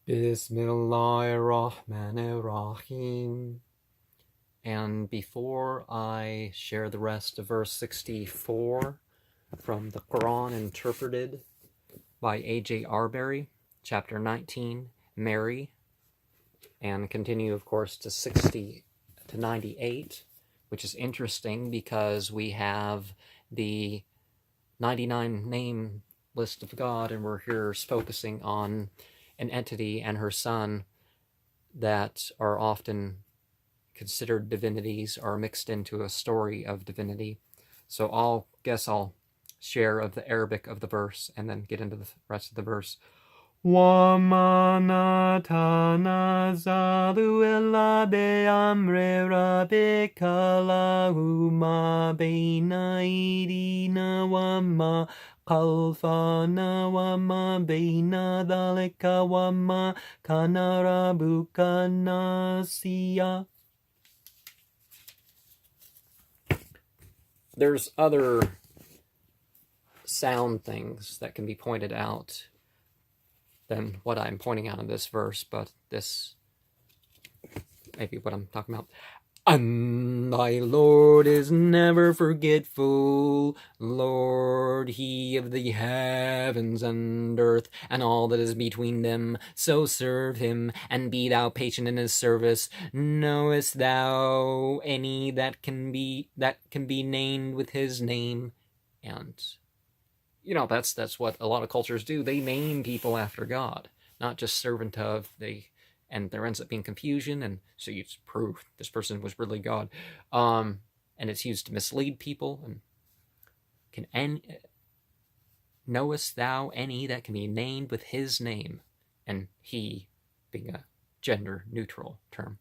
Bismillahirrahmanirrahim. And before I share the rest of verse 64 from the Koran Interpreted by A.J. Arberry, chapter 19, Mary, and continue, of course, to 60 to 98, which is interesting because we have the 99 name list of God, and we're here focusing on an entity and her son that are often considered divinities or mixed into a story of divinity. So I'll share of the Arabic of the verse and then get into the rest of the verse. وَمَا نَتَنَزَّلُ إِلَّا بِأَمْرِ رَبِّكَ لَهُ مَا بَيْنَ أَيْدِينَا وَمَا خَلْفَنَا وَمَا بَيْنَ ذَلِكَ وَمَا كَانَ رَبُّكَ نَسِيًّا. There's other sound things that can be pointed out than what I'm pointing out in this verse, but this may be what I'm talking about. And thy Lord is never forgetful, Lord, he of the heavens and earth, and all that is between them. So serve him, and be thou patient in his service. Knowest thou any that can be named with his name? And that's what a lot of cultures do. They name people after God, not just servant of. And there ends up being confusion, and so you prove this person was really God. And it's used to mislead people. And knowest thou any that can be named with his name? And he being a gender neutral term.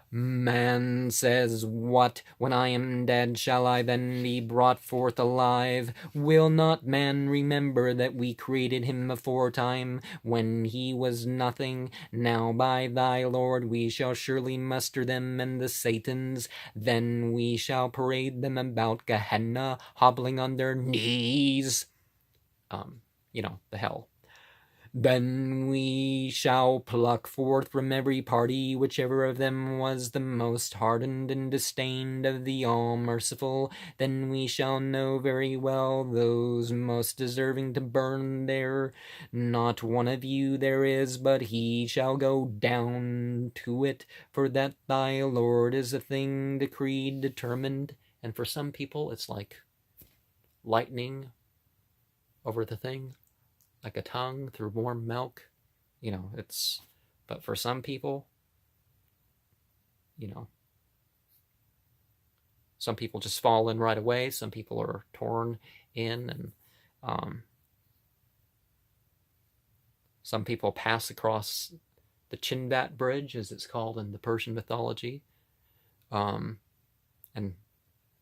Man says, what, when I am dead, shall I then be brought forth alive? Will not man remember that we created him aforetime, when he was nothing? Now by thy Lord we shall surely muster them and the Satans. Then we shall parade them about Gehenna, hobbling on their knees. The hell. Then we shall pluck forth from every party whichever of them was the most hardened and disdained of the all-merciful. Then we shall know very well those most deserving to burn there. Not one of you there is, but he shall go down to it, for that thy Lord is a thing decreed, determined. And for some people, it's like lightning over the thing, like a tongue through warm milk. But for some people, some people just fall in right away. Some people are torn in, and some people pass across the Chinbat Bridge, as it's called in the Persian mythology, and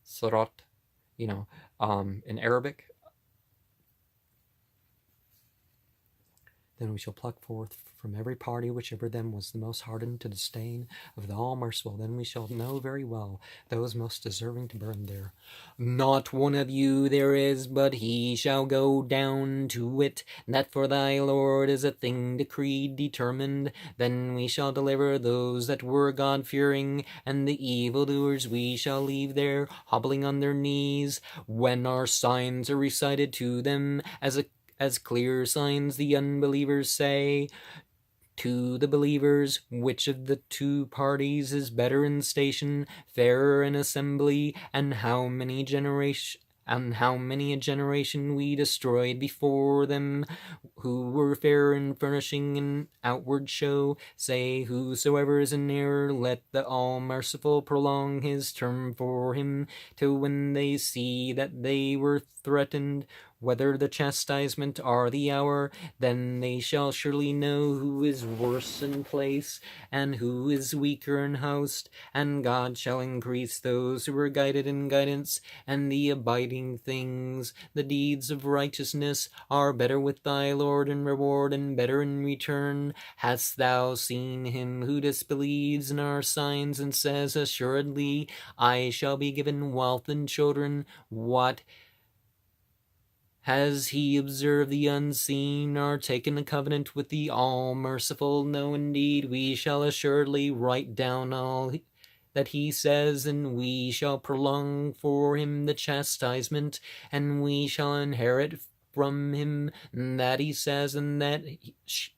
Surat, in Arabic. Then we shall pluck forth from every party whichever them was the most hardened to disdain of the all-merciful. Then we shall know very well those most deserving to burn there. Not one of you there is, but he shall go down to it. That for thy Lord is a thing decreed, determined. Then we shall deliver those that were God-fearing, and the evildoers we shall leave there, hobbling on their knees. When our signs are recited to them as clear signs, the unbelievers say to the believers, which of the two parties is better in station, fairer in assembly, and how many a generation we destroyed before them, who were fair in furnishing an outward show. Say, whosoever is in error, let the all-merciful prolong his term for him, till when they see that they were threatened, whether the chastisement or the hour, then they shall surely know who is worse in place, and who is weaker in host, and God shall increase those who are guided in guidance, and the abiding things, the deeds of righteousness, are better with thy Lord in reward, and better in return. Hast thou seen him who disbelieves in our signs, and says, assuredly, I shall be given wealth and children? What Has he observed the unseen, or taken a covenant with the all-merciful? No, indeed, we shall assuredly write down all that he says, and we shall prolong for him the chastisement, and we shall inherit from him that he says, and that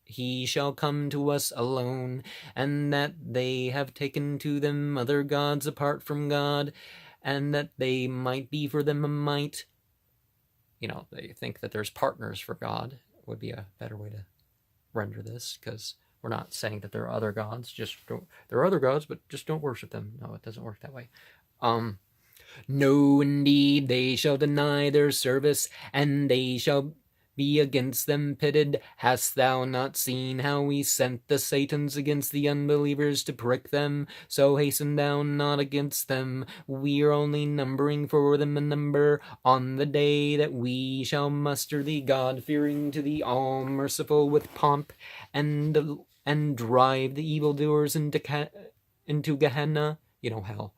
he shall come to us alone, and that they have taken to them other gods apart from God, and that they might be for them a might. They think that there's partners for God, would be a better way to render this, because we're not saying that there are other gods, there are other gods, but just don't worship them. No, it doesn't work that way. No, indeed, they shall deny their service, and they shall be against them pitted. Hast thou not seen how we sent the Satans against the unbelievers to prick them? So hasten thou not against them. We are only numbering for them a number on the day that we shall muster thee, God-fearing to the all-merciful, with pomp, and drive the evildoers into Gehenna, hell.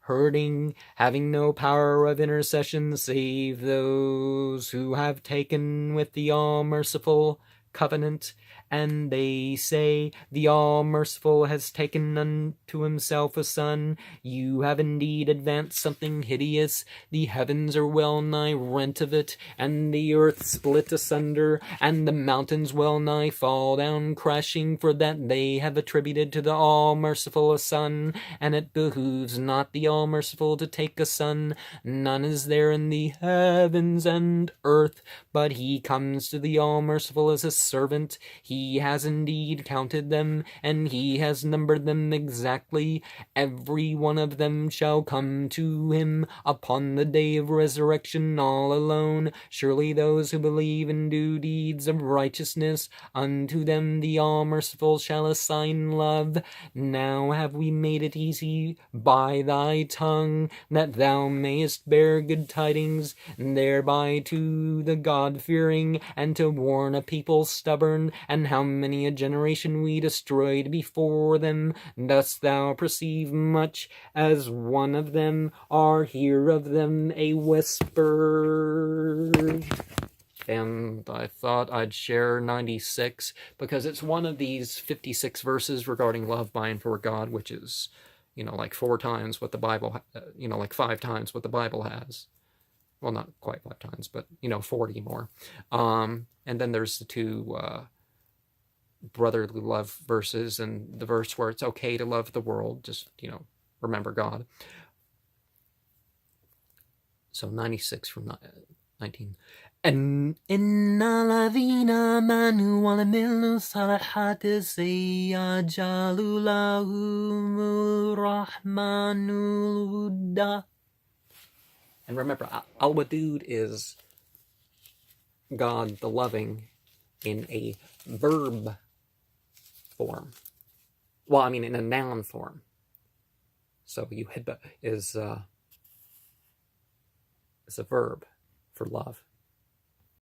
Hurting, having no power of intercession save those who have taken with the all-merciful covenant. And they say, the all-merciful has taken unto himself a son. You have indeed advanced something hideous. The heavens are well nigh rent of it, and the earth split asunder, and the mountains well nigh fall down crashing, for that they have attributed to the all-merciful a son, and it behooves not the all-merciful to take a son. None is there in the heavens and earth, but he comes to the all-merciful as a servant. He has indeed counted them, and he has numbered them exactly. Every one of them shall come to him upon the day of resurrection all alone. Surely those who believe and do deeds of righteousness, unto them the all-merciful shall assign love. Now have we made it easy by thy tongue, that thou mayest bear good tidings, thereby to the God-fearing, and to warn a people stubborn. And how many a generation we destroyed before them, dost thou perceive much, as one of them, or hear of them a whisper? And I thought I'd share 96, because it's one of these 56 verses regarding love by and for God, which is, like 4 times what the Bible, like 5 times what the Bible has. Well, not quite 5 times, but, 40 more. And then there's the 2 brotherly love verses, and the verse where it's okay to love the world, just, remember God. So 96 from 19. And inna lavina manu alamilu salahati sayyajalulahumul rahmanul wuda. And remember, al-wadud is God the loving in a verb form. Well, I mean in a noun form. So yuhibba is a verb for love.